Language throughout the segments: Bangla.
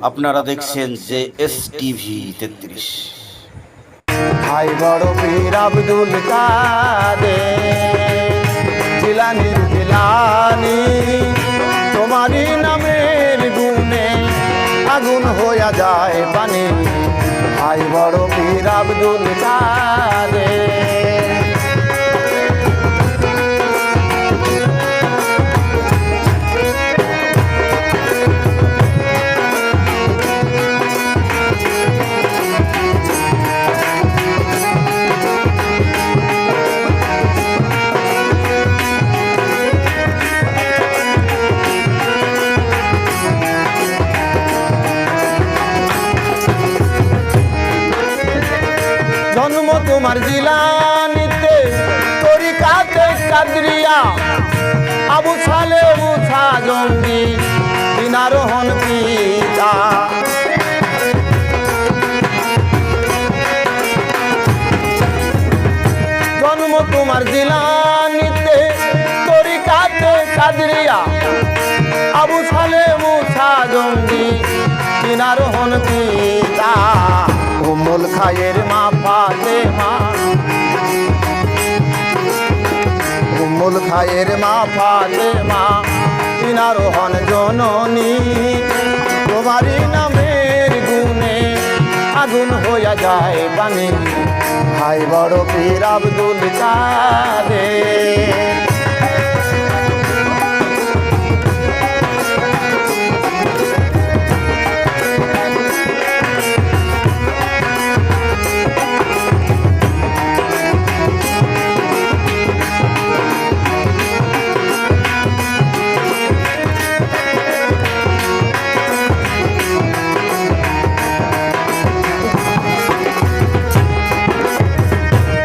আপনারা দেখছেন যে এস টিভি 33। ভাই বড় পীর আব্দুল কাদের জিলানীর জিলানী, তোমারই নামের গুণে আগুন হইয়া যায় পানি। ভাই বড় পীর আব্দুল কাদের। জন্ম তোমার জিলানীতে, তরিকাতে কাদরিয়া, আবু সালে মুছা জঙ্গি বিনারোহণ পিতা। জন্ম তোমার জিলানীতে, তরিকাতে কাদরিয়া, আবু সালে মুছা জঙ্গি বিনারোহণ পিতা। উম্মুল খায়ের মা ফাতেমা, উম্মুল খায়ের মা ফাতেমা বিনারোহণ জননী, তোমারই নামের গুণে আগুন হইয়া যায় পানি। ভাই বড় পীর আব্দুল কাদের।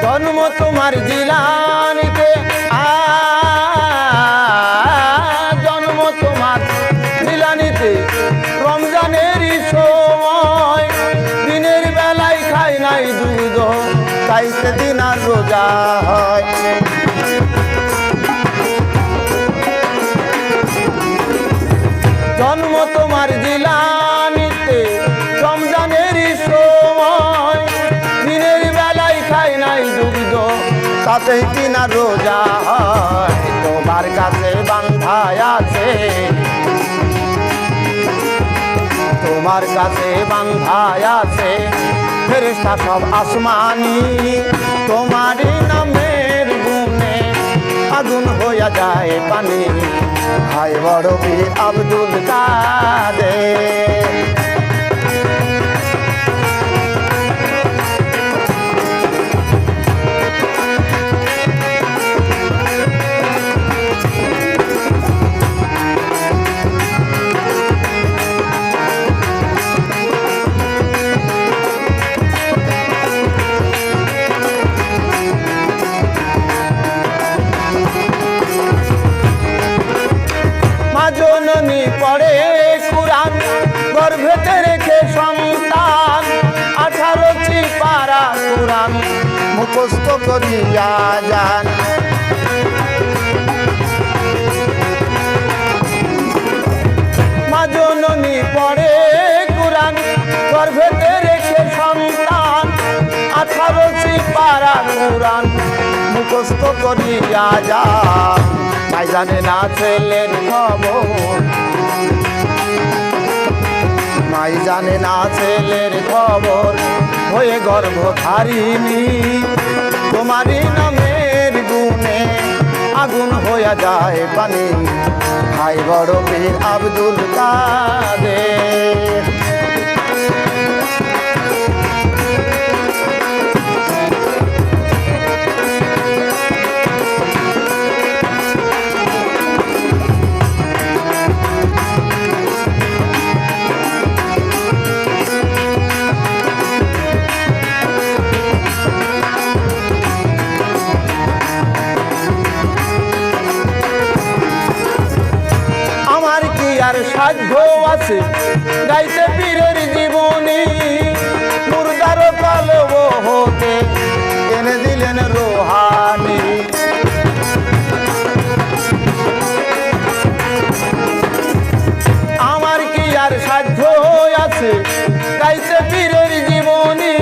জন্ম তোমার জিলানীতে, জন্ম তোমার জিলানীতে, রমজানেরই সময়, দিনের বেলায় খাই নাই দুধ, তাইতে দিন আর রোজা হয়। জন্ম তোমার জিলানীতে, রমজানেরই সময়, দিনের বেলায় খাই নাই দুধ, তাতে কিনা রোজা হয়। তোমার কাছে বান্ধায় আছে, তোমার কাছে বান্ধায় আছে ফেরেশতা সব আসমানি, তোমারই নামের গুণে আগুন হইয়া যায় পানি। ভাই বড় পীর আব্দুল কাদের। জননী পড়ে কুরআন, গর্ভেতে রেখে সন্তান, 18টি পারা কুরআন মুখস্থ করিয়া যান। মা জননী পড়ে কুরআন, গর্ভেতে রেখে সন্তান, 18টি পারা কুরআন মুখস্থ করিয়া যান। মাই জানে না ছেলের খবর, মাই জানে না ছেলের খবর, হয়ে গর্ভধারিণী, তোমারই নামের গুণে আগুন হইয়া যায় পানি। ভাই বড় পীর আব্দুল কাদের। আর সাধ্য আছে গাইতে পীরের জীবনী, মুর্দার কলব হতে এনে দিলেন রোহানি। আমার কি আর সাধ্য আছে গাইতে পীরের জীবনী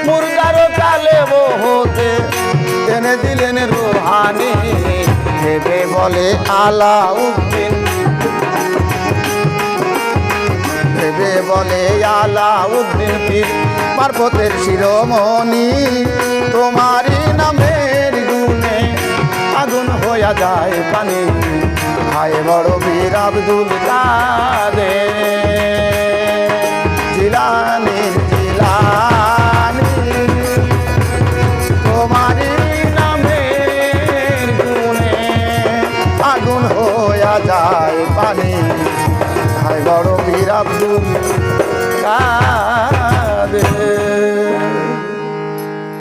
মুর্দার কালে হতে এনে দিলেন রুহানি ভেবে বলে আলাউদ্দিন ভেবে বলে আলাউদ্দিন পীর মারফতের শিরোমণি তোমারই নামের গুণে আগুন হইয়া যায় পানি হায় বড় বীর আব্দুল কাদের জিলানী জিলানী তোমারই নামের গুণে আগুন হইয়া যায় পানি হায় বড় বীর আব্দুল কাদের